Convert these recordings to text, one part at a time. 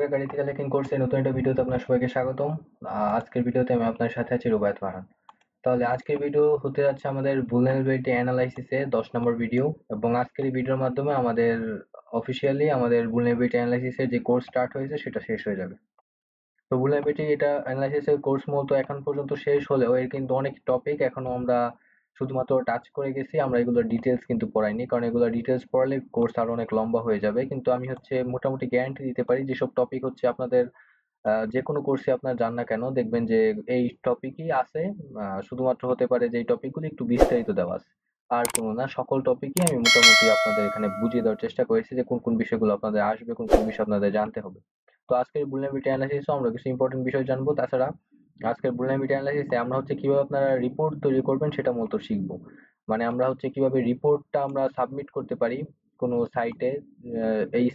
Software critical hacking কোর্সের নতুন একটা ভিডিওতে আপনার সবাইকে স্বাগতম। আজকের ভিডিওতে আমি আপনার সাথে আছি রুবায়েত ফারহান। তাহলে আজকের ভিডিও হতে যাচ্ছে আমাদের ভুলনারেবিলিটি অ্যানালাইসিসে 10 নম্বর ভিডিও, এবং আজকের এই ভিডিওর মাধ্যমে আমাদের অফিসিয়ালি আমাদের ভুলনারেবিলিটি অ্যানালাইসিসের যে কোর্স স্টার্ট হয়েছে সেটা শেষ হয়ে যাবে। তো ভুলনারেবিলিটি এটা অ্যানালাইসিসের কোর্স মূলত এখন পর্যন্ত শেষ হলেও এর কিন্তু অনেক টপিক এখনো আমরা শুধুমাত্র টাচ করে গেছি, আমরা এগুলোর ডিটেলস কিন্তু পড়াইনি, কারণ এগুলো ডিটেলস পড়ালে কোর্স আরো অনেক লম্বা হয়ে যাবে। কিন্তু আমি হচ্ছে মোটামুটি গ্যারান্টি দিতে পারি যেসব টপিক হচ্ছে আপনাদের যে কোনো কোর্সে আপনার যান না কেন দেখবেন যে এই টপিকই আছে। শুধুমাত্র হতে পারে যে এই টপিকগুলো একটু বিস্তারিত দেওয়া আছে, আর কোনো না। সকল টপিকই আমি মোটামুটি আপনাদের এখানে বুঝিয়ে দেওয়ার চেষ্টা করেছি যে কোন কোন বিষয়গুলো আপনাদের আসবে, কোন কোন বিষয় আপনাদের জানতে হবে। তো আজকের ভুলনারেবিলিটি অ্যানালাইসিসে আমরা কিছু ইম্পর্টেন্ট বিষয় জানবো। তাছাড়া আজকের ভুলনারেবিলিটি অ্যানালাইসিসে আমরা হচ্ছে কিভাবে আপনারা রিপোর্ট তৈরি করবেন সেটা মূলত শিখবো। মানে আমরা হচ্ছে কিভাবে রিপোর্টটা আমরা সাবমিট করতে পারি কোনো সাইটে। এই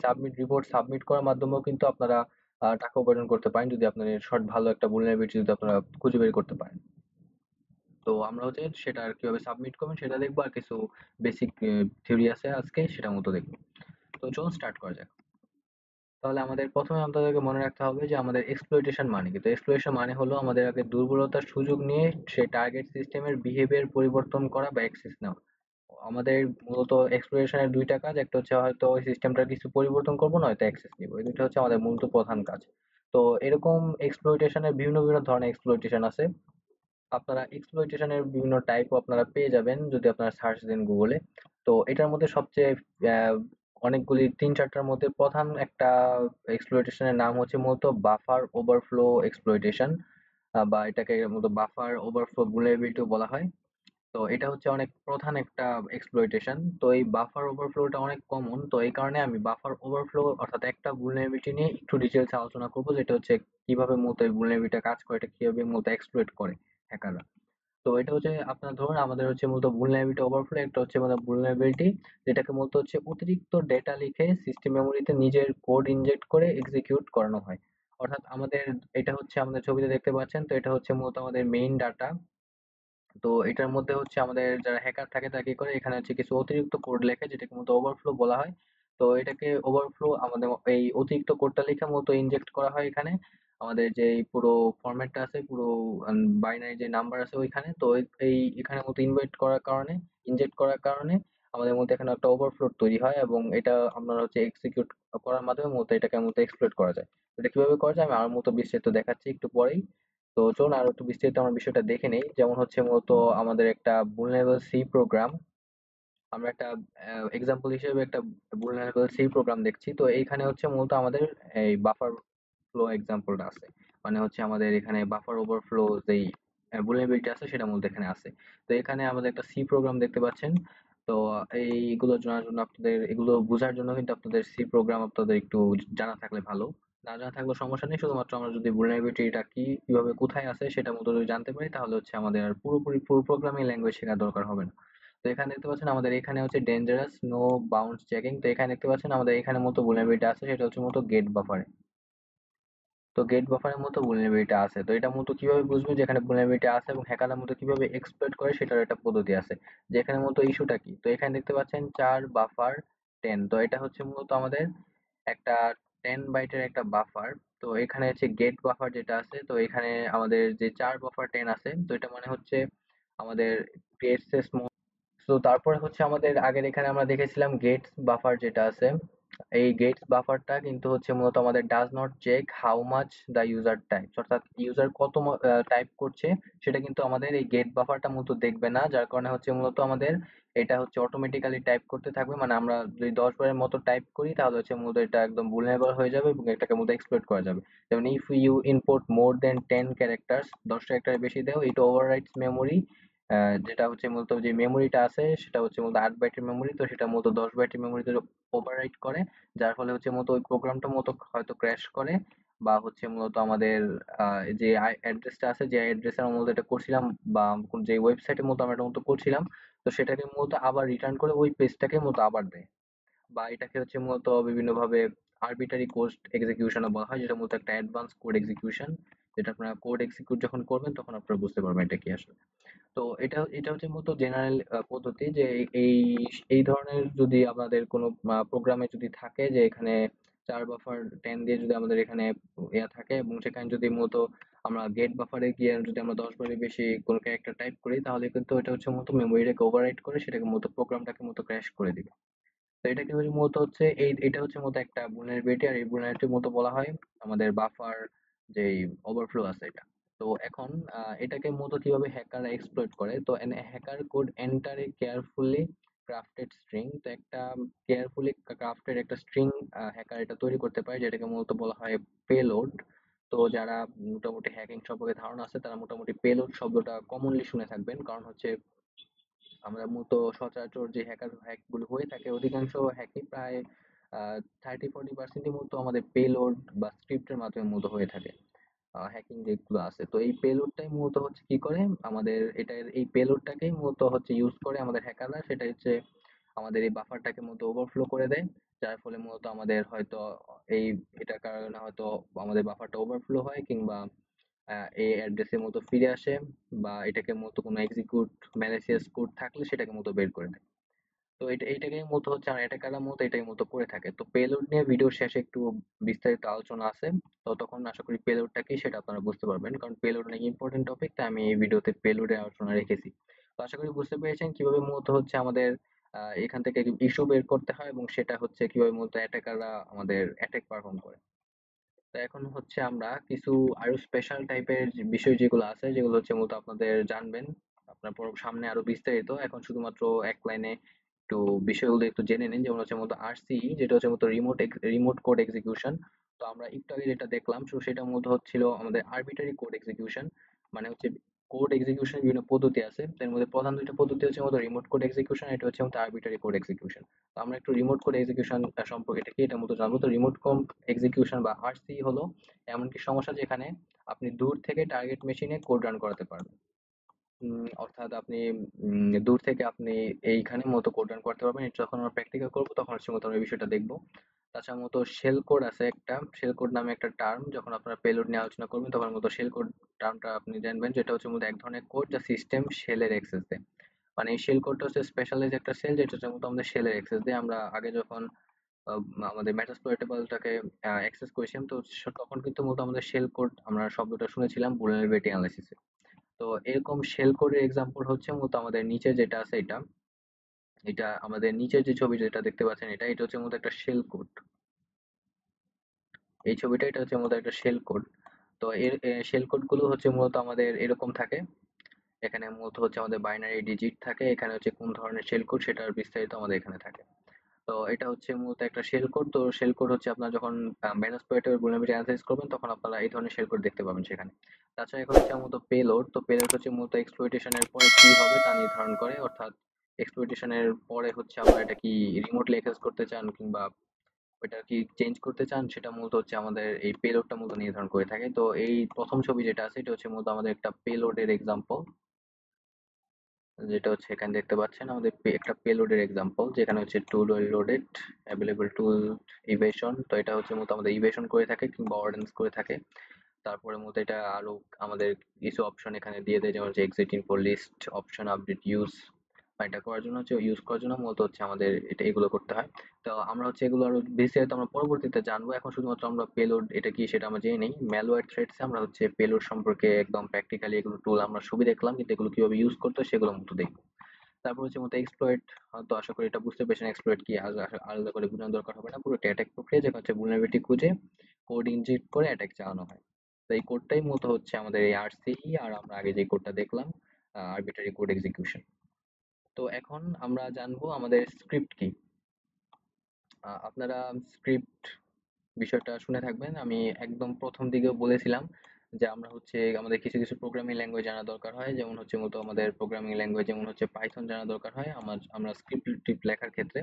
রিপোর্ট সাবমিট করার মাধ্যমেও কিন্তু আপনারা টাকা উপার্জন করতে পারেন যদি আপনার ভালো একটা ভুলনারেবিলিটি যদি আপনারা খুঁজে বের করতে পারেন। তো আমরা হচ্ছে সেটা আর কিভাবে সাবমিট করবেন সেটা দেখবো, আর কিছু বেসিক থিওরি আছে আজকে সেটা মতো দেখবো। তো চলুন স্টার্ট করা যাক। তাহলে আমাদের প্রথমে আপনাদেরকে মনে রাখতে হবে যে আমাদের এক্সপ্লয়টেশন মানে কি। তো এক্সপ্লয়টেশন মানে হলো আমাদের আগে দুর্বলতার সুযোগ নিয়ে সে টার্গেট সিস্টেমের বিহেভিয়ার পরিবর্তন করা বা অ্যাক্সেস নেওয়া। আমাদের মূলত এক্সপ্লয়টেশনের দুইটা কাজ, একটা হচ্ছে হয়তো ওই সিস্টেমটার কিছু পরিবর্তন করবো, নয়তো অ্যাক্সেস নিবো। এই দুটো হচ্ছে আমাদের মূলত প্রধান কাজ। তো এরকম এক্সপ্লয়টেশনের বিভিন্ন বিভিন্ন ধরনের এক্সপ্লয়টেশন আছে। আপনারা এক্সপ্লয়টেশনের বিভিন্ন টাইপও আপনারা পেয়ে যাবেন যদি আপনারা সার্চ দেন গুগলে। তো এটার মধ্যে সবচেয়ে আহ, অনেকগুলি 3-4টার মধ্যে প্রধান একটা এক্সপ্লয়টেশনের নাম হচ্ছে মূলত বাফার ওভারফ্লো এক্সপ্লয়টেশন, বা এটাকে মূলত বাফার ওভারফ্লো ভুলনারেবিলিটিও বলা হয়। তো এটা হচ্ছে অনেক প্রধান একটা এক্সপ্লয়টেশন। তো এই বাফার ওভারফ্লোটা অনেক কমন, তো এই কারণে আমি বাফার ওভারফ্লো অর্থাৎ একটা ভুলনারেবিলিটি নিয়ে একটু ডিটেলসে আলোচনা করবো, যেটা হচ্ছে কিভাবে মূলত এই ভুলনারেবিলিটিটা কাজ করে, এটা কিভাবে মূলত এক্সপ্লয়েট করে হ্যাকাররা। তো এটা হচ্ছে আপনার ধরুন আমাদের হচ্ছে মূলত ভুলনারেবিলিটি ওভারফ্লো, একটা হচ্ছে মানে ভুলনারেবিলিটি যেটাকে মূলত হচ্ছে অতিরিক্ত ডেটা লিখে সিস্টেম মেমোরিতে নিজের কোড ইনজেক্ট করে এক্সিকিউট করানো হয়। অর্থাৎ আমাদের এটা হচ্ছে আমাদের ছবিতে দেখতে পাচ্ছেন, তো এটা হচ্ছে মূলত আমাদের মেইন ডাটা। তো এটার মধ্যে হচ্ছে আমাদের যারা হ্যাকার থাকে তারা কি করে, এখানে হচ্ছে কিছু অতিরিক্ত কোড লেখে যেটাকে মূলত ওভারফ্লো বলা হয়। তো এটাকে ওভারফ্লো আমাদের এই অতিরিক্ত কোডটা লিখে মূলত ইনজেক্ট করা হয় এখানে। আমাদের যে এই পুরো ফরম্যাটটা আছে, পুরো বাইনারি যে নাম্বার আছে ওইখানে, তো এই এখানে মতো ইনজেক্ট করার কারণে আমাদের মধ্যে এখানে একটা ওভারফ্লো তৈরি হয়, এবং এটা আপনার হচ্ছে এক্সিকিউট করার মাধ্যমে মূলত এটাকে মূলত এক্সপ্লয়েট করা যায়। এটা কিভাবে করা যায় আমি আর মতো বিস্তারিত দেখাচ্ছি একটু পরেই। তো চলুন আরো একটু বিস্তারিত আমরা বিষয়টা দেখে নেই। যেমন হচ্ছে মূলত আমাদের একটা vulnerable সি প্রোগ্রাম, আমরা একটা এক্সাম্পল হিসেবে একটা vulnerable সি প্রোগ্রাম দেখছি। তো এইখানে হচ্ছে মূলত আমাদের এই বাফার ফ্লো এক্সাম্পলটা আছে। মানে হচ্ছে আমাদের এখানে বাফার ওভারফ্লো যেই vulnerability আছে সেটা মূলত এখানে আছে। তো এখানে আমাদের একটা সি প্রোগ্রাম দেখতে পাচ্ছেন। তো এইগুলো জানার জন্য আপনাদের, এগুলো বোঝার জন্য কিন্তু আপনাদের সি প্রোগ্রাম আপনাদের একটু জানা থাকলে ভালো। না জানা থাকলেও সমস্যা নেই, শুধুমাত্র আমরা যদি vulnerabilityটা কি কিভাবে কোথায় আছে সেটা মতো যদি জানতে পারি তাহলে হচ্ছে আমাদের আর পুরোপুরি পুরো প্রোগ্রামিং ল্যাঙ্গুয়েজ শেখার দরকার হবে না। তো এখানে দেখতে পাচ্ছেন আমাদের এখানে হচ্ছে ডেঞ্জারাস নো বাউন্স চেকিং। তো এখানে দেখতে পাচ্ছেন আমাদের এখানে মতো vulnerability আছে, সেটা হচ্ছে মতো গেট বাফারে। তো গেট বাফারের মতো vulnerability আছে। তো এটা মূলত কিভাবে বুঝবে যে এখানে vulnerability আছে এবং হ্যাকাররা মূলত কিভাবে এক্সপ্লয়েট করে সেটার একটা পদ্ধতি আছে। যে এখানে মূলত ইস্যুটা কি, তো এখানে দেখতে পাচ্ছেন 4 বাফার 10। তো এটা হচ্ছে মূলত আমাদের একটা 10 বাইটের একটা বাফার। তো এখানে হচ্ছে গেট বাফার যেটা আছে, তো এখানে আমাদের যে 4 বাফার 10 আছে, তো এটা মানে হচ্ছে আমাদের গেটস স্মল। তো তারপরে হচ্ছে আমাদের আগের এখানে আমরা দেখেছিলাম গেটস বাফার যেটা আছে। এই গেটস বাফারটা কিন্তু হচ্ছে মূলত আমাদের does not check how much the user types, অর্থাৎ ইউজার কত টাইপ করছে সেটা কিন্তু আমাদের এই গেট বাফারটা মূলত দেখবে না, যার কারণে হচ্ছে মূলত আমাদের এটা হচ্ছে অটোমেটিক্যালি টাইপ করতে থাকবে। মানে আমরা যদি 10 বারের মতো টাইপ করি তাহলে হচ্ছে মূলত এটা একদম vulnerable হয়ে যাবে এবং এটাকে মূলত এক্সপ্লয়েট করা যাবে। যেমন if you import more than 10 characters, 10 ক্যারেক্টারের বেশি দেও, ইট ওভাররাইটস মেমোরি। যেটা হচ্ছে মূলত যে মেমোরিটা আছে সেটা হচ্ছে মূলত 8 বাইটের মেমোরি, তো সেটা মূলত 10 বাইটের মেমোরিতে ওভাররাইট করে। যার ফলে হচ্ছে মূলত ওই প্রোগ্রামটা মূলত হয়তো ক্র্যাশ করে, বা হচ্ছে মূলত আমাদের যে অ্যাড্রেসটা আছে, যে অ্যাড্রেসে আমরা মূলত এটা করছিলাম, বা যে ওয়েবসাইটের মতো আমরা এটা মূলত করছিলাম, তো সেটাকে মূলত আবার রিটার্ন করে ওই পেজটাকে মূলত আবার দেয়। বা এটাকে হচ্ছে মূলত বিভিন্নভাবে আরবিটারি কোড এক্সিকিউশনও বলা হয়, যেটা মূলত একটা অ্যাডভান্স কোড এক্সিকিউশন। যেটা আপনারা কোড এক্সিকিউট যখন করবেন তখন আপনারা বুঝতে পারবেন এটা কি আসলে। তো এটা এটা হচ্ছে মূলত জেনারেল পদ্ধতি যে এই এই ধরনের যদি আমাদের কোনো প্রোগ্রামে যদি থাকে যে এখানে চার বাফার 10 দিয়ে যদি আমাদের এখানে ইয়া থাকে এবং সেখানে যদি মূলত আমরা গেট বাফারে গিয়ে যদি আমরা 10 বারের বেশি কোনো ক্যারেক্টার টাইপ করি তাহলে কিন্তু এটা হচ্ছে মূলত মেমোরিটাকে ওভাররাইট করে সেটাকে মূলত প্রোগ্রামটাকে মূলত ক্র্যাশ করে দিবে। তো এটাকে হচ্ছে মূলত হচ্ছে এটা হচ্ছে মূলত একটা vulnerability, আর এই vulnerability মূলত বলা হয় আমাদের বাফার যেই ওভারফ্লো আছে এটা। তো এখন এটাকে মূলত কিভাবে হ্যাকাররা এক্সপ্লয়েট করে, তো hacker code enter a carefully crafted string. তো একটা কেয়ারফুলি ক্রাফটেড একটা স্ট্রিং হ্যাকার এটা তৈরি করতে পারে যেটাকে মূলত বলা হয় পেলোড। তো যারা মোটামুটি হ্যাকিং সম্পর্কে ধারণা আছে তারা মোটামুটি পেলোড শব্দটা কমনলি শুনে থাকবেন, কারণ হচ্ছে আমরা মূলত সচরাচর যে হ্যাক গুলো হয়ে থাকে অধিকাংশ হ্যাকই প্রায় 30-40% মতো আমাদের পেলোড বা স্ক্রিপ্টের মাধ্যমে মূলত হয়ে থাকে। হ্যাকিং যেগুলো আছে, তো এই পেলোডটাই মূলত হচ্ছে কি করে আমাদের এই পেলোডটাকেই মূলত হচ্ছে ইউজ করে আমাদের হ্যাকাররা, সেটা হচ্ছে আমাদের এই বাফারটাকে মূলত ওভারফ্লো করে দেয়। যার ফলে মূলত আমাদের হয়তো এই এটার কারণে হয়তো আমাদের বাফারটা ওভারফ্লো হয়, কিংবা এই অ্যাড্রেসের মতো ফিরে আসে, বা এটাকে মূলত কোনো এক্সিকিউট ম্যালিসিয়াস কোড থাকলে সেটাকে মূলত বের করে দেয়। তো এইটাকেই মূলত হচ্ছে আমার অ্যাটাকাররা মূলত এটাই মূলত করে থাকে। তো পেলোড নিয়ে ভিডিওর শেষে একটু বিস্তারিত আলোচনা আছে, তো তখন আশা করি পেলোডটা কি সেটা আপনারা বুঝতে পারবেন, কারণ পেলোড অনেক ইম্পর্টেন্ট টপিক, তাই আমি এই ভিডিওতে পেলোডের আলোচনা রেখেছি। তো আশা করি বুঝতে পেরেছেন কিভাবে মূলত হচ্ছে আমাদের এখান থেকে ইস্যু বের করতে হয় এবং সেটা হচ্ছে কিভাবে মূলত অ্যাটাকাররা আমাদের অ্যাটাক পারফর্ম করে। তো এখন হচ্ছে আমরা কিছু আরো স্পেশাল টাইপের বিষয় যেগুলো আছে যেগুলো হচ্ছে মূলত আপনাদের জানবেন আপনার সামনে আরো বিস্তারিত। এখন শুধুমাত্র এক লাইনে একটু বিষয়গুলো একটু জেনে নিন, যেমন হচ্ছে মূলত আরসিই, যেটা হচ্ছে মূলত রিমোট কোড এক্সিকিউশন। তো আমরা একটু আগে যেটা দেখলাম তো সেটা মূলত হচ্ছিল আমাদের আরবিটারি কোড এক্সিকিউশন। মানে হচ্ছে কোড এক্সিকিউশনের বিভিন্ন পদ্ধতি আছে, তার মধ্যে প্রধান দুইটা পদ্ধতি হচ্ছে মূলত রিমোট কোড এক্সিকিউশন, এটা হচ্ছে মূলত আরবিটারি কোড এক্সিকিউশন। তো আমরা একটু রিমোট কোড এক্সিকিউশন সম্পর্কে এটা কি এটা মূলত জানবো। তো রিমোট কোড এক্সিকিউশন বা আরসি হলো এমন কি সমস্যা যেখানে আপনি দূর থেকে টার্গেট মেশিনে কোড রান করাতে পারবেন। অর্থাৎ আপনি দূর থেকে আপনি এইখানে মতো কোড রান করতে পারবেন। এটা যখন আমরা প্র্যাকটিক্যাল করবো তখন হচ্ছে মতো আমরা এই বিষয়টা দেখবো। তাছাড়া মতো শেল কোড আছে একটা, শেল কোড নামে একটা টার্ম, যখন আপনারা পেলোড নিয়ে আলোচনা করবেন তখন মতো শেল কোড টার্মটা আপনি জানবেন, যেটা হচ্ছে মূলত এক ধরনের কোড যা সিস্টেম শেলের অ্যাক্সেস দেয়। মানে এই শেল কোডটা হচ্ছে স্পেশালাইজ একটা শেল যেটা হচ্ছে মূলত আমাদের শেলের অ্যাক্সেস দেয়। আমরা আগে যখন আহ, আমাদের মেটাস্প্লয়েটেবলটাকে অ্যাক্সেস করেছিলাম তো তখন কিন্তু মূলত আমাদের শেল কোড আমরা শব্দটা শুনেছিলাম vulnerability analysis এ। তো এরকম শেল কোডের এক্সাম্পল হচ্ছে মূলত আমাদের নিচে যেটা আছে এটা, এটা আমাদের নিচের যে ছবি যেটা দেখতে পাচ্ছেন এটা এটা হচ্ছে মূলত একটা শেল কোড। এই ছবিটা এটা হচ্ছে মূলত একটা শেল কোড। তো এর শেল কোড গুলো হচ্ছে মূলত আমাদের এরকম থাকে। এখানে মূলত হচ্ছে আমাদের বাইনারি ডিজিট থাকে, এখানে হচ্ছে কোন ধরনের শেল কোড সেটার বিস্তারিত আমাদের এখানে থাকে। তো এটা হচ্ছে মূলত একটা শেল কোড। তো শেল কোড হচ্ছে আপনারা যখন মেটাস্প্লয়েটের vulnerability অ্যানালাইসিস করবেন তখন আপনারা এই ধরনের শেল কোড দেখতে পাবেন সেখানে। তাছাড়া এখন হচ্ছে মূলত পেলোড। তো পেলোড হচ্ছে মূলত এক্সপ্লয়টেশনের পরে কি হবে তা নির্ধারণ করে, অর্থাৎ এক্সপ্লয়টেশনের পরে হচ্ছে আপনারা এটা কি রিমোটলি অ্যাক্সেস করতে চান কিংবা ওটা কি চেঞ্জ করতে চান, সেটা মূলত হচ্ছে আমাদের এই পেলোডটা মূলত নির্ধারণ করে থাকে। তো এই প্রথম ছবি যেটা আছে এটা হচ্ছে মূলত আমাদের একটা পেলোডের এক্সাম্পল, যেটা হচ্ছে এখানে দেখতে পাচ্ছেন আমাদের একটা পেলোডের এক্সাম্পল, যেখানে হচ্ছে টুল ওয়েল লোডেড অ্যাভেলেবল টুল ইভেশন। তো এটা হচ্ছে মূলত আমাদের ইভেশন করে থাকে কিংবা অর্ডেন্স করে থাকে। তারপরে মূলত এটা আরো আমাদের কিছু অপশন এখানে দিয়ে দেয়, যেমন হচ্ছে exit info list option update use. এটা করার জন্য হচ্ছে ইউজ করার জন্য মূলত হচ্ছে আমাদের এটা এগুলো করতে হয়। তো আমরা হচ্ছে এগুলো আরো বিস্তারিত আমরা পরবর্তীতে জানবো। এখন শুধুমাত্র আমরা পেলোড এটা কি সেটা আমরা জেনে নেই। ম্যালওয়্যার থ্রেডস আমরা হচ্ছে পেলোড সম্পর্কে একদম প্র্যাকটিক্যালি এগুলো টুল আমরা সবই দেখলাম, কিন্তু এগুলো কিভাবে ইউজ করতে হয় সেগুলো মতো দেখবো। তারপর হচ্ছে মতো এক্সপ্লয়েট। তো আশা করি এটা বুঝতে পেরেছেন এক্সপ্লয়েট কি, আলাদা করে বোঝানোর দরকার হবে না। পুরো অ্যাটাক প্রক্রিয়া যেটা হচ্ছে vulnerability খুঁজে কোড ইনজেক্ট করে অ্যাটাক চালানো হয়। তো এই কোডটাই মূলত হচ্ছে আমাদের এই আরসিই, আর আমরা আগে যে কোডটা দেখলাম আরবিটারি কোড এক্সিকিউশন। তো এখন আমরা জানবো আমাদের স্ক্রিপ্ট কি। আপনারা স্ক্রিপ্ট বিষয়টা শুনে থাকবেন। আমি একদম প্রথম দিকেও বলেছিলাম যে আমরা হচ্ছে আমাদের কিছু কিছু প্রোগ্রামিং ল্যাঙ্গুয়েজ জানা দরকার হয়, যেমন হচ্ছে মূলত আমাদের প্রোগ্রামিং ল্যাঙ্গুয়েজ যেমন হচ্ছে পাইথন জানা দরকার হয় আমরা স্ক্রিপ্ট লেখার ক্ষেত্রে।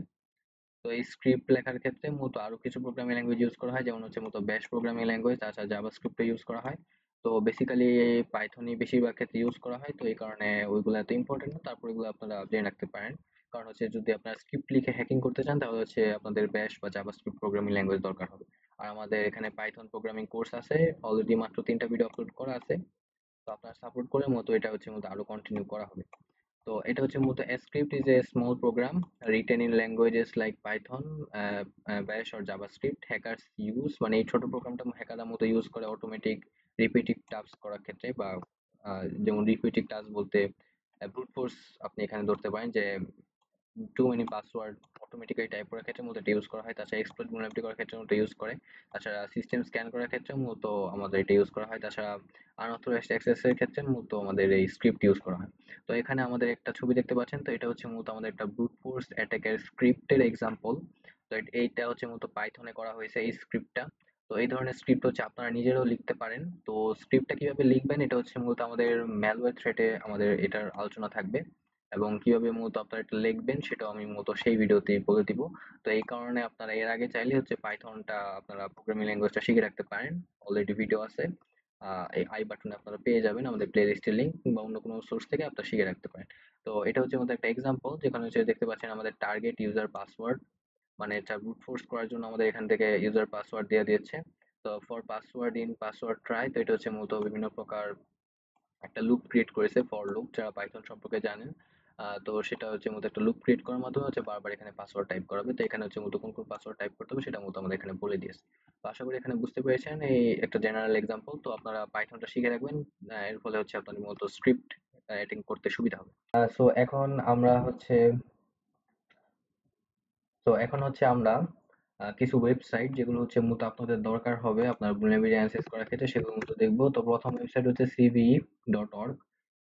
তো এই স্ক্রিপ্ট লেখার ক্ষেত্রে মূলত আরো কিছু প্রোগ্রামিং ল্যাঙ্গুয়েজ ইউজ করা হয়, যেমন হচ্ছে মূলত ব্যাশ প্রোগ্রামিং ল্যাঙ্গুয়েজ, তাছাড়া জাভাস্ক্রিপ্ট ইউজ করা হয়। তো বেসিক্যালি পাইথনই বেশিরভাগ ক্ষেত্রে ইউজ করা হয়, তো এই কারণে ওইগুলো এত ইম্পর্টেন্ট না, তারপর এগুলো আপনারা জেনে রাখতে পারেন। কারণ হচ্ছে যদি আপনারা স্ক্রিপ্ট লিখে হ্যাকিং করতে চান তাহলে হচ্ছে আপনাদের ব্যাশ বা জাভাস্ক্রিপ্ট প্রোগ্রামিং ল্যাঙ্গুয়েজ দরকার হবে। আর আমাদের এখানে পাইথন প্রোগ্রামিং কোর্স আছে, অলরেডি মাত্র 3টা ভিডিও আপলোড করা আছে। তো আপনারা সাপোর্ট করে মতো এটা হচ্ছে মতো আরো কন্টিনিউ করা হবে। তো এটা হচ্ছে মূলত script is a small program written in languages like Python, Bash or JavaScript hackers use, মানে এই ছোট প্রোগ্রামটা হ্যাকাররা মতো ইউজ করে অটোমেটিক রিপিটিভ টাস্ক করার ক্ষেত্রে, বা যেমন রিপিটিভ টাস্ক বলতে ব্রুট ফোর্স আপনি এখানে ধরতে পারেন যে too many password automatically type করার ক্ষেত্রে মূলত এটা ইউজ করা হয়। তাছাড়া এক্সপ্লয়েট vulnerability করার ক্ষেত্রে মূলত ইউজ করে। তাছাড়া সিস্টেম স্ক্যান করার ক্ষেত্রে মূলত আমাদের এটা ইউজ করা হয়। তাছাড়া আনঅথরাইজড অ্যাক্সেস এর ক্ষেত্রে মূলত আমাদের এই স্ক্রিপ্ট ইউজ করা হয়। তো এখানে আমাদের একটা ছবি দেখতে পাচ্ছেন, তো এটা হচ্ছে মূলত আমাদের একটা ব্রুট ফোর্স অ্যাটাকের স্ক্রিপ্টের এক্সাম্পল। তো এইটা হচ্ছে মূলত পাইথনে করা হয়েছে এই স্ক্রিপ্টটা। তো এই ধরনের স্ক্রিপ্ট হচ্ছে আপনারা নিজেরাও লিখতে পারেন। তো স্ক্রিপ্টটা কিভাবে লিখবেন এটা হচ্ছে মূলত আমাদের ম্যালওয়্যার থ্রেটে আমাদের এটার আলোচনা থাকবে, এবং কিভাবে মূলত আপনারা এটা লিখবেন সেটাও আমি মূলত সেই ভিডিওতেই বলে দিব। তো এই কারণে আপনারা এর আগে চাইলে হচ্ছে পাইথনটা আপনারা প্রোগ্রামিং ল্যাঙ্গুয়েজটা শিখে রাখতে পারেন। অলরেডি ভিডিও আছে, এই আই বাটনে আপনারা পেয়ে যাবেন আমাদের প্লে লিস্টের লিঙ্ক, কিংবা অন্য কোনো সোর্স থেকে আপনারা শিখে রাখতে পারেন। তো এটা হচ্ছে আমাদের একটা এক্সাম্পল, যেখানে হচ্ছে দেখতে পাচ্ছেন আমাদের টার্গেট ইউজার পাসওয়ার্ড, মানে এটা ব্রুট ফোর্স করার জন্য আমাদের এখান থেকে ইউজার পাসওয়ার্ড দিয়ে দিয়েছে। তো for password in password try, তো এটা হচ্ছে মূলত বিভিন্ন প্রকার একটা লুপ ক্রিয়েট করেছে, ফর লুপ, যারা পাইথন সম্পর্কে জানেন। তো সেটা হচ্ছে মূলত একটা লুপ ক্রিয়েট করার মাধ্যমে হচ্ছে বারবার এখানে পাসওয়ার্ড টাইপ করাবে। তো এখানে হচ্ছে মূলত কোন কোন পাসওয়ার্ড টাইপ করতে হবে সেটা মূলত আমাদের এখানে বলে দিয়েছে। তো আশা করি এখানে বুঝতে পেরেছেন, এই একটা জেনারেল এক্সাম্পল। তো আপনারা পাইথনটা শিখে রাখবেন, এর ফলে হচ্ছে আপনাদের মূলত স্ক্রিপ্ট রাইটিং করতে সুবিধা হবে। সো এখন আমরা হচ্ছে তো এখন হচ্ছে আমরা কিছু ওয়েবসাইট যেগুলো হচ্ছে মূলত আপনাদের দরকার হবে আপনার vulnerability অ্যানালাইসিস করার ক্ষেত্রে, সেগুলো মূলত দেখবো। তো প্রথম ওয়েবসাইট হচ্ছে cve.org।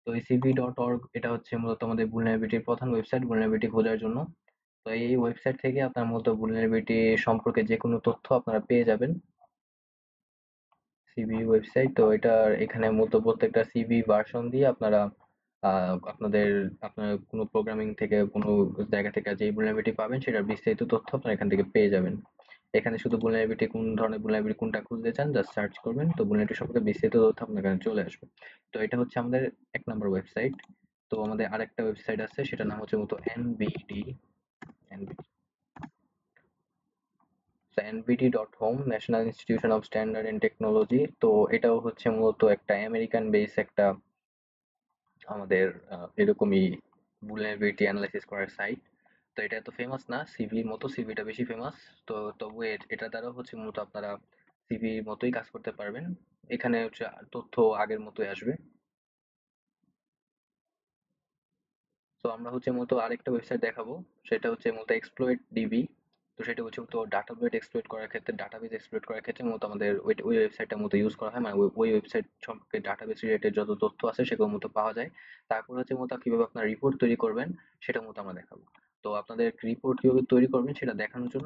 তো এই cve.org এটা হচ্ছে মূলত আমাদের vulnerability প্রধান ওয়েবসাইট vulnerability খোঁজার জন্য। তো এই ওয়েবসাইট থেকে আপনার মূলত vulnerability সম্পর্কে যে কোনো তথ্য আপনারা পেয়ে যাবেন। সিভি ওয়েবসাইট, তো এটার এখানে মূলত প্রত্যেকটা সিভি ভার্সন দিয়ে আপনারা আপনাদের আপনার কোনো প্রোগ্রামিং থেকে কোনো জায়গা থেকে যে vulnerability পাবেন সেটার বিস্তারিত তথ্য আপনারা এখান থেকে পেয়ে যাবেন। এখানে শুধু vulnerability কোন ধরনের vulnerability কোনটা খুঁজতে চান জাস্ট সার্চ করবেন, তো vulnerability সম্পর্কে বিস্তারিত তথ্য আপনার এখানে চলে আসবে। তো এটা হচ্ছে আমাদের এক নম্বর ওয়েবসাইট। তো আমাদের আরেকটা ওয়েবসাইট আছে, সেটার নাম হচ্ছে মূলত NBD, nbd.home, National Institution of Standard and Technology. তো এটাও হচ্ছে মূলত একটা আমেরিকান বেস একটা আমাদের এরকমই vulnerability অ্যানালাইসিস করার সাইট। তো এটা এত ফেমাস না সিভির মতো, সিভিটা বেশি ফেমাস। তো তবু এটা দ্বারা হচ্ছে মূলত আপনারা সিভির মতোই কাজ করতে পারবেন। এখানে হচ্ছে তথ্য আগের মতোই আসবে। তো আমরা হচ্ছে মূলত আরেকটা ওয়েবসাইট দেখাবো, সেটা হচ্ছে মূলত এক্সপ্লয়েট ডিবি। তো সেটা হচ্ছে তো ডাটাবেস এক্সপ্লয়েট করার ক্ষেত্রে, ডাটাবেস এক্সপ্লয়েট করার ক্ষেত্রে মূলত আমাদের ওই ওয়েবসাইটটা মূলত ইউজ করা হয়, মানে ওই ওয়েবসাইট সম্পর্কে ডাটাবেস রিলেটেড যত তথ্য আছে সেগুলো মূলত পাওয়া যায়। তারপর হচ্ছে মূলত কিভাবে আপনার রিপোর্ট তৈরি করবেন সেটা মূলত আমরা দেখাবো। তো আপনাদের রিপোর্ট কিভাবে তৈরি করবেন সেটা দেখানোর জন্য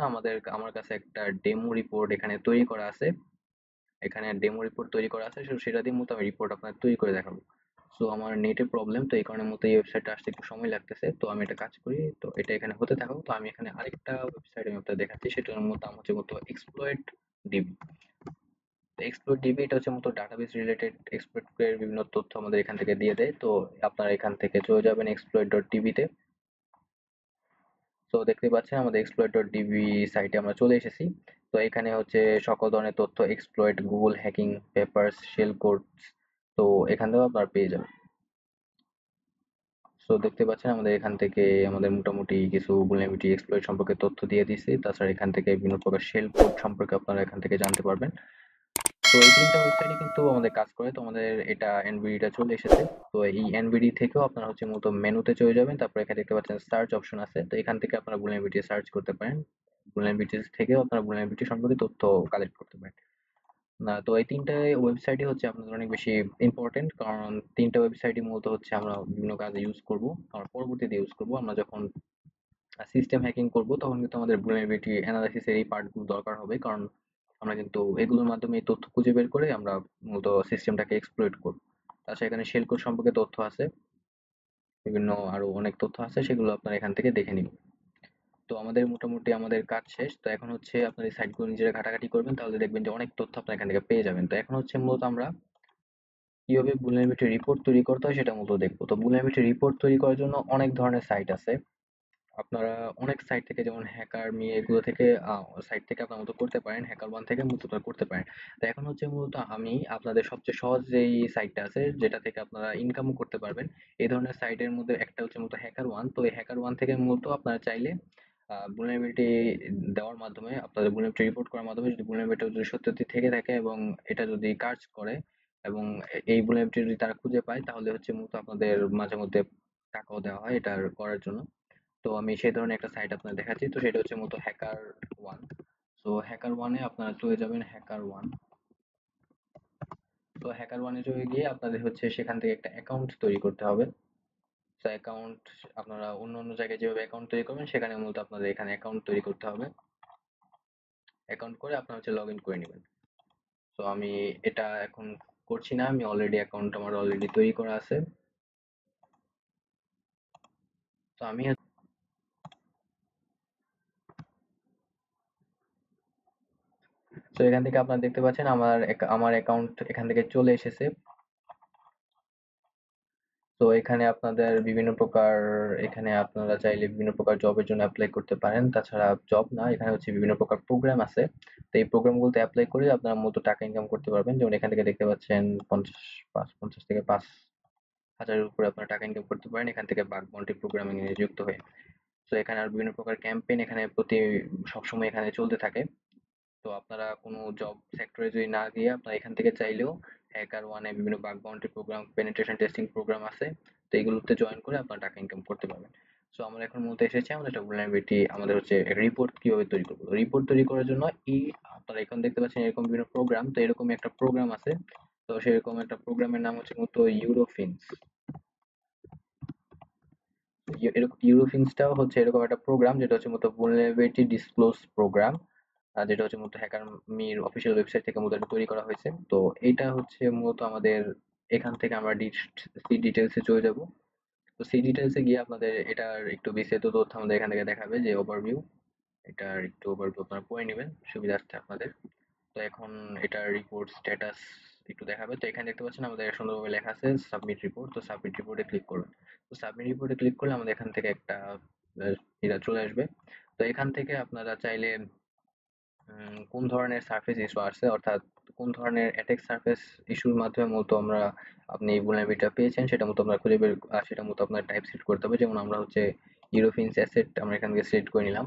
আমার কাছে একটা ডেমো রিপোর্ট এখানে তৈরি করা আছে। এখানে ডেমো রিপোর্ট তৈরি করা আছে, সেটা দিয়ে মূলত আমি রিপোর্ট আপনার তৈরি করে দেখাবো। সো আমার নেটের প্রবলেম, তো এই কারণে মতো এই ওয়েবসাইটটা আসতে একটু সময় লাগতেছে। তো আমি একটা কাজ করি, তো এটা এখানে হতে থাকুক। তো আমি এখানে আরেকটা ওয়েবসাইট আমি আপনাদের দেখাচ্ছি, সেটার মতো নাম হচ্ছে মতো এক্সপ্লয়েট ডিবি। এক্সপ্লয়েট ডিবি এটা হচ্ছে মতো ডাটাবেস রিলেটেড এক্সপ্লয়েট এর বিভিন্ন তথ্য আমাদের এখান থেকে দিয়ে দেয়। তো আপনারা এখান থেকে চলে যাবেন exploit.db তে। তো দেখতে পাচ্ছেন আমাদের exploit.db সাইটে আমরা চলে এসেছি। তো এখানে হচ্ছে সকল ধরনের তথ্য, exploit, Google hacking, papers, shell codes, তো এখান থেকেও আপনারা পেয়ে যাবেন। সো দেখতে পাচ্ছেন আমাদের এখান থেকে আমাদের মোটামুটি কিছু vulnerability exploit সম্পর্কে তথ্য দিয়ে দিয়েছি। তাছাড়া এখান থেকে বিভিন্ন প্রকার শেল কোড সম্পর্কে আপনারা এখান থেকে জানতে পারবেন। তো এই তিনটা ওয়েবসাইটই কিন্তু আমাদের কাজ করে। তো আমাদের এটা এনবিডিটা চলে এসেছে। তো এই এনবিডি থেকেও আপনারা হচ্ছে মূলত মেনুতে চলে যাবেন, তারপর এখানে দেখতে পাচ্ছেন সার্চ অপশন আছে। তো এখান থেকে আপনারা vulnerability সার্চ করতে পারেন। vulnerability থেকেও আপনারা vulnerability সম্পর্কে তথ্য কালেক্ট করতে পারেন। না, তো এই তিনটা ওয়েবসাইটই হচ্ছে আপনাদের অনেক বেশি ইম্পর্টেন্ট, কারণ তিনটা ওয়েবসাইটই মূলত হচ্ছে আমরা বিভিন্ন কাজে ইউজ করব, আর পরবর্তীতে ইউজ করব। আমরা যখন সিস্টেম হ্যাকিং করব তখন কিন্তু আমাদের vulnerability analysis এর এই পার্টগুলো দরকার হবে, কারণ আমরা কিন্তু এগুলোর মাধ্যমে এই তথ্য খুঁজে বের করে আমরা মূলত সিস্টেমটাকে এক্সপ্লয়েট করব। তাছাড়া এখানে শেল কোড সম্পর্কে তথ্য আছে, বিভিন্ন আরো অনেক তথ্য আছে, সেগুলো আপনারা এখান থেকে দেখে নিন। তো আমাদের মোটামুটি আমাদের কাজ শেষ। তো এখন হচ্ছে আপনার এই সাইটগুলো নিজেরা ঘাটাঘাটি করবেন, তাহলে দেখবেন যে অনেক তথ্য আপনারা এখান থেকে পেয়ে যাবেন। তো এখন হচ্ছে মূলত আমরা কিভাবে vulnerability রিপোর্ট তৈরি করতে হয় সেটা মূলত দেখবো। তো vulnerability রিপোর্ট তৈরি করার জন্য অনেক ধরনের সাইট আছে। আপনারা অনেক সাইট থেকে যেমন হ্যাকার মি এগুলো থেকে সাইট থেকে আপনার মতো করতে পারেন, হ্যাকার ওয়ান থেকে মূলত আপনারা করতে পারেন। তো এখন হচ্ছে মূলত আমি আপনাদের সবচেয়ে সহজ যেই সাইটটা আছে যেটা থেকে আপনারা ইনকামও করতে পারবেন, এই ধরনের সাইটের মধ্যে একটা হচ্ছে মূলত হ্যাকার ওয়ান। তো এই হ্যাকার ওয়ান থেকে মূলত আপনারা চাইলে vulnerability দেওয়ার মাধ্যমে, আপনাদের vulnerability রিপোর্ট করার মাধ্যমে যদি vulnerability যদি সত্যি থেকে থাকে এবং এটা যদি কাজ করে এবং এই vulnerability যদি তারা খুঁজে পায়, তাহলে হচ্ছে মূলত আপনাদের মাঝে মধ্যে টাকাও দেওয়া হয় এটার করার জন্য। তো আমি সেই ধরনের একটা সাইট আপনাদের দেখাচ্ছি। তো সেটা হচ্ছে মূলত হ্যাকার ওয়ান। তো হ্যাকার ওয়ানে আপনারা চলে যাবেন, হ্যাকার ওয়ান। তো হ্যাকার ওয়ানে চলে গিয়ে আপনাদের হচ্ছে সেখান থেকে একটা অ্যাকাউন্ট তৈরি করতে হবে। তো অ্যাকাউন্ট আপনারা অন্য অন্য জায়গায় যেভাবে অ্যাকাউন্ট তৈরি করবেন সেখানে মূলত আপনাদের এখানে অ্যাকাউন্ট তৈরি করতে হবে। অ্যাকাউন্ট করে আপনারা হচ্ছে লগ ইন করে নেবেন। তো আমি এটা এখন করছি না, আমি অলরেডি অ্যাকাউন্ট আমার অলরেডি তৈরি করা আছে। তো আমি তো এখান থেকে আপনারা দেখতে পাচ্ছেন আমার অ্যাকাউন্ট এখান থেকে চলে এসেছে। তো এখানে আপনাদের বিভিন্ন প্রকার, এখানে আপনারা চাইলে বিভিন্ন প্রকার জবের জন্য অ্যাপ্লাই করতে পারেন। তাছাড়া জব না, এখানে হচ্ছে বিভিন্ন প্রকার প্রোগ্রাম আছে। তো এই প্রোগ্রামগুলোতে অ্যাপ্লাই করে আপনারা মূলত টাকা ইনকাম করতে পারবেন। যেমন এখান থেকে দেখতে পাচ্ছেন 50 থেকে 5,000-এর উপরে আপনারা টাকা ইনকাম করতে পারেন এখান থেকে বাগ বন্টি প্রোগ্রামিং এ নিযুক্ত হয়ে। তো এখানে আর বিভিন্ন প্রকার ক্যাম্পেইন এখানে সবসময় এখানে চলতে থাকে। তো আপনারা কোনো জব সেক্টরে যদি না গিয়ে আপনারা এখান থেকে চাইলেও হ্যাকার ওয়ানে বিভিন্ন bug bounty program, penetration testing program আছে। তো এগুলোতে জয়েন করে আপনারা টাকা ইনকাম করতে পারবেন। সো আমরা এখন মূলত এসেছি আমাদের একটা vulnerability, আমাদের হচ্ছে রিপোর্ট কিভাবে তৈরি করবো। রিপোর্ট তৈরি করার জন্য আপনারা এখন দেখতে পাচ্ছেন এরকম বিভিন্ন প্রোগ্রাম, তো এরকম একটা প্রোগ্রাম আছে। তো সেরকম একটা প্রোগ্রামের নাম হচ্ছে মূলত ইউরোফিন্স। এরকম ইউরোফিন্সটাও হচ্ছে এরকম একটা প্রোগ্রাম যেটা হচ্ছে মূলত vulnerability disclose প্রোগ্রাম, যেটা হচ্ছে মূলত হ্যাকার মির অফিসিয়াল ওয়েবসাইট থেকে মূলত এটা তৈরি করা হয়েছে। তো এটা হচ্ছে মূলত আমাদের এখান থেকে আমরা সি ডিটেলসে চলে যাব। তো সি ডিটেলসে গিয়ে আপনাদের এটার একটু বিস্তারিত তথ্য আমাদের এখান থেকে দেখাবে, যে ওভারভিউ, এটার একটু ওভারভিউ আপনারা পড়ে নেবেন সুবিধার্থে আপনাদের। তো এখন এটার রিপোর্ট স্ট্যাটাস একটু দেখাবে। তো এখানে দেখতে পাচ্ছেন আমাদের সুন্দরভাবে লেখা আছে সাবমিট রিপোর্ট। তো সাবমিট রিপোর্টে ক্লিক করুন। তো সাবমিট রিপোর্টে ক্লিক করলে আমাদের এখান থেকে একটা এটা চলে আসবে। তো এখান থেকে আপনারা চাইলে কোন ধরনের সারফেস ইস্যু আসছে, অর্থাৎ কোন ধরনের অ্যাটাক সারফেস ইস্যুর মাধ্যমে মূলত আপনি এই vulnerability টা পেয়েছেন সেটা মতো আমরা খুঁজে বের, সেটা মতো আপনার টাইপ সিলেক্ট করতে হবে। যেমন আমরা হচ্ছে ইউরোফিন্স অ্যাসেট আমরা এখান থেকে সিলেক্ট করে নিলাম।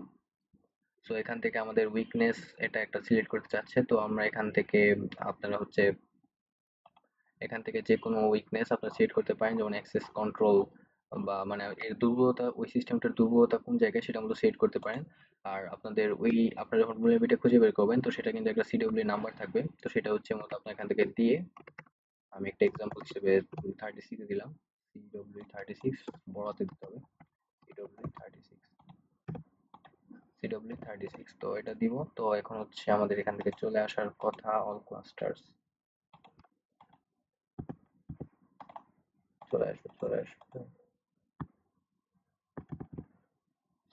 সো এখান থেকে আমাদের উইকনেস এটা একটা সিলেক্ট করতে চাচ্ছে। তো আমরা এখান থেকে আপনারা হচ্ছে এখান থেকে যে কোনো উইকনেস আপনারা সিলেক্ট করতে পারেন, যেমন অ্যাক্সেস কন্ট্রোল বা মানে এর দুর্বলতা, ওই সিস্টেমটার দুর্বলতা কোন জায়গায় সেটা মতো সিলেক্ট করতে পারেন। আর আপনাদের আপনারা যখন vulnerability খুঁজে বের করবেন তো সেটা কিন্তু একটা সিডব্লিউ নাম্বার থাকবে। তো সেটা হচ্ছে মূলত আপনার এখান থেকে দিয়ে, আমি একটা এক্সাম্পল হিসেবে 36 দিলাম। CW36 বড়াতে দিতে হবে। CW36, CW36, তো এটা দিব। তো এখন হচ্ছে আমাদের এখান থেকে চলে আসার কথা অল ক্লাস্টার্স, চলে আসবে।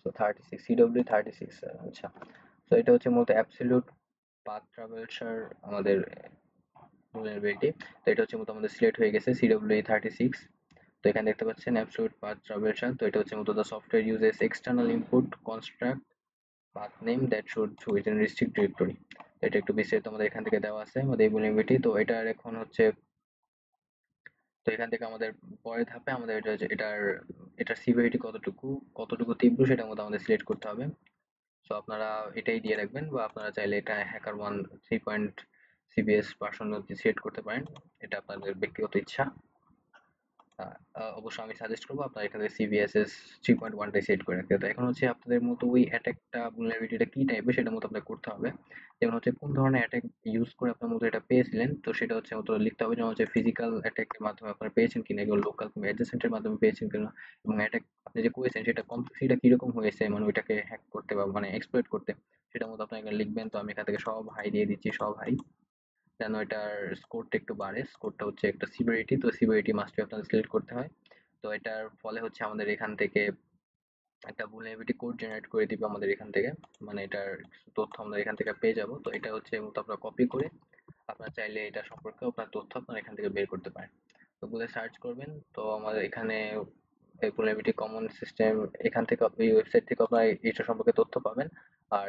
সো 36 CW36, আচ্ছা। তো এটা হচ্ছে মূলত অ্যাবসলিউট পাথ ট্রাভার্সার আমাদের vulnerability। তো এটা হচ্ছে মূলত আমাদের সিলেক্ট হয়ে গেছে CW36। তো এখানে দেখতে পাচ্ছেন অ্যাবসলিউট পাথ ট্রাভার্সার। তো এটা হচ্ছে মূলত the software uses external input construct path name that should within restrict directory। তো এটা একটু বিস্তারিত আমাদের এখান থেকে দেওয়া আছে আমাদের এই vulnerability। তো এটার এখন হচ্ছে, তো এখান থেকে আমাদের পরের ধাপে আমাদের এটার সিভিয়ারিটি কতটুকু তীব্র সেটার মধ্যে আমাদের সিলেক্ট করতে হবে। সো আপনারা এটাই দিয়ে রাখবেন, বা আপনারা চাইলে এটা hacker one 3 CBS version select করতে পারেন, এটা আপনাদের ব্যক্তিগত ইচ্ছা। অবশ্য আমি সাজেস্ট করবো আপনারা এখানে CVSS 3.1টাই সেট করে রাখতে। তো এখন হচ্ছে আপনাদের মতো ওই অ্যাটাকটা vulnerabilityটা কি টাইপের সেটা মতো আপনাকে করতে হবে। যেমন হচ্ছে কোন ধরনের অ্যাটাক ইউজ করে আপনার মতো এটা পেয়েছিলেন, তো সেটা হচ্ছে মতো লিখতে হবে। যেমন হচ্ছে ফিজিক্যাল অ্যাটাকের মাধ্যমে আপনারা পেয়েছেন কিনা, এগুলো লোকাল কিংবা অ্যাডজেসেন্টের মাধ্যমে পেয়েছেন কিনা, এবং অ্যাটাক আপনি যে করেছেন সেটা কমপ্লেক্সিটিটা কিরকম হয়েছে, মানে ওইটাকে হ্যাক করতে বা মানে এক্সপ্লয়েট করতে, সেটা মতো আপনি এখানে লিখবেন। তো আমি এখান থেকে সব হাই দিয়ে দিচ্ছি, সব হাই, যেন এটার স্কোরটা একটু বাড়ে। স্কোরটা হচ্ছে একটা সিভিয়ারিটি, তো সিভিয়ারিটি মাস্ট বি আপনাদের সিলেক্ট করতে হয়। তো এটার ফলে হচ্ছে আমাদের এখান থেকে একটা vulnerability কোড জেনারেট করে দিবে আমাদের এখান থেকে, মানে এটার কিছু তথ্য আমরা এখান থেকে পেয়ে যাব। তো এটা হচ্ছে মূলত আপনারা কপি করে আপনারা চাইলে এটা সম্পর্কে আপনার তথ্য আপনারা এখান থেকে বের করতে পারেন। তো গুগলে সার্চ করবেন। তো আমাদের এখানে এই vulnerability কমন সিস্টেম, এখান থেকে এই ওয়েবসাইট থেকে আপনারা এটা সম্পর্কে তথ্য পাবেন। আর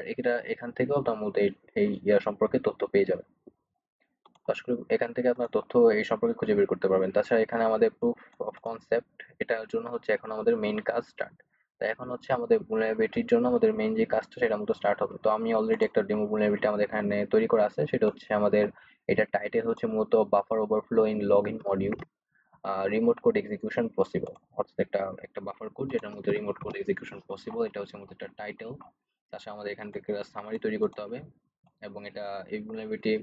এখান থেকেও আপনার মূলত এই ইয়ার সম্পর্কে তথ্য পেয়ে যাবেন। তো আশা করি এখান থেকে আপনার তথ্য এই সম্পর্কে খুঁজে বের করতে পারবেন। তাছাড়া এখানে আমাদের প্রুফ অফ কনসেপ্ট, এটার জন্য হচ্ছে এখন আমাদের মেইন কাজ স্টার্ট। তো এখন হচ্ছে আমাদের vulnerability-র জন্য আমাদের মেইন যে কাজটা সেটা মূলত স্টার্ট হবে। তো আমি অলরেডি একটা ডেমো vulnerability আমাদের এখানে তৈরি করা আছে। সেটা হচ্ছে আমাদের, এটার টাইটেল হচ্ছে মূলত buffer overflow in login module, remote code execution possible. অর্থাৎ একটা একটা বাফার কোড যেটার মধ্যে রিমোট কোড এক্সিকিউশন পসিবল, এটা হচ্ছে মূলত একটা টাইটেল। তাছাড়া আমাদের এখান থেকে সামারি তৈরি করতে হবে, এবং এটা এই vulnerability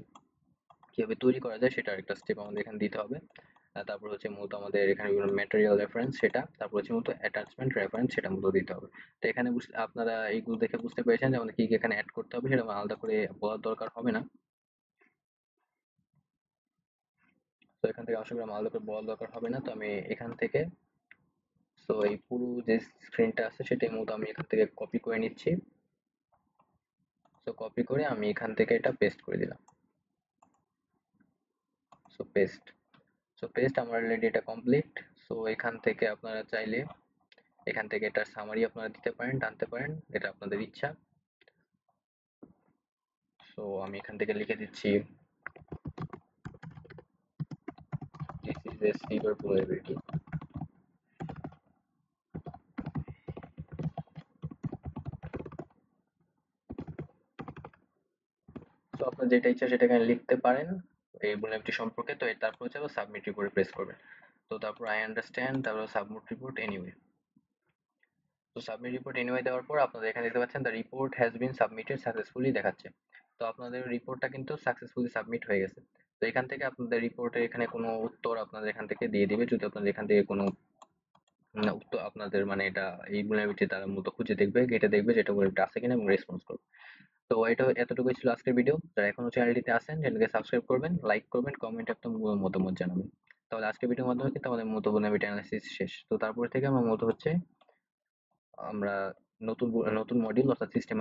কিভাবে তৈরি করা যায় সেটার একটা স্টেপ আমাদের এখানে দিতে হবে। তারপর হচ্ছে মূলত আমাদের এখানে বিভিন্ন ম্যাটেরিয়াল রেফারেন্স সেটা, তারপর হচ্ছে মূলত অ্যাটাচমেন্ট রেফারেন্স সেটা মূলত দিতে হবে। তো এখানে আপনারা এইগুলো দেখে বুঝতে পেরেছেন যে আমাদের কি কি এখানে অ্যাড করতে হবে, সেটা আমার আলাদা করে বলার দরকার হবে না। তো এখান থেকে আশা করি আমার আলাদা করে বলার দরকার হবে না। তো আমি এখান থেকে, তো এই পুরো যে স্ক্রিনটা আছে সেটাই মূলত আমি এখান থেকে কপি করে নিচ্ছি। তো কপি করে আমি এখান থেকে এটা পেস্ট করে দিলাম। So paste. সো পেস্ট আমার অলরেডি এটা কমপ্লিট। সো এখান থেকে আপনারা চাইলে এখান থেকে এটার সামারি আপনারা দিতে পারেন, টানতে পারেন, এটা আপনাদের ইচ্ছা। সো আমি এখান থেকে লিখে দিচ্ছি, দিস ইজ এ সিভার vulnerability। তো আপনার যেটা ইচ্ছা সেটা এখানে লিখতে পারেন এই vulnerability সম্পর্কে। তো তারপর হচ্ছে সাবমিট রিপোর্টে প্রেস করবেন। তো তারপর আই আন্ডারস্ট্যান্ড, তারপর সাবমিট রিপোর্ট এনিওয়ে। তো সাবমিট রিপোর্ট এনিওয়ে দেওয়ার পর আপনাদের এখানে দেখতে পাচ্ছেন the report has been submitted successfully দেখাচ্ছে। তো আপনাদের রিপোর্টটা কিন্তু সাকসেসফুলি সাবমিট হয়ে গেছে। তো এখান থেকে আপনাদের রিপোর্টে এখানে কোনো উত্তর আপনাদের এখান থেকে দিয়ে দিবে, যদি আপনাদের এখান থেকে কোনো উত্তর আপনাদের মানে এটা এই vulnerability তারা মূলত খুঁজে দেখবে, ঘেঁটে দেখবে যেটা vulnerability আছে কিনা এবং রেসপন্স করবে। তো এটা এতটুকুই ছিল আজকের ভিডিও। যারা এখনো চ্যানেলটিতে আছেন চ্যানেলকে সাবস্ক্রাইব করবেন, লাইক করবেন, কমেন্ট একদম মতামত জানাবেন। তাহলে আজকের ভিডিওর মাধ্যমে কিন্তু আমাদের মূলত vulnerability analysis শেষ। তো তারপর থেকে আমরা মূলত হচ্ছে আমরা নতুন নতুন মডিউল অর্থাৎ সিস্টেম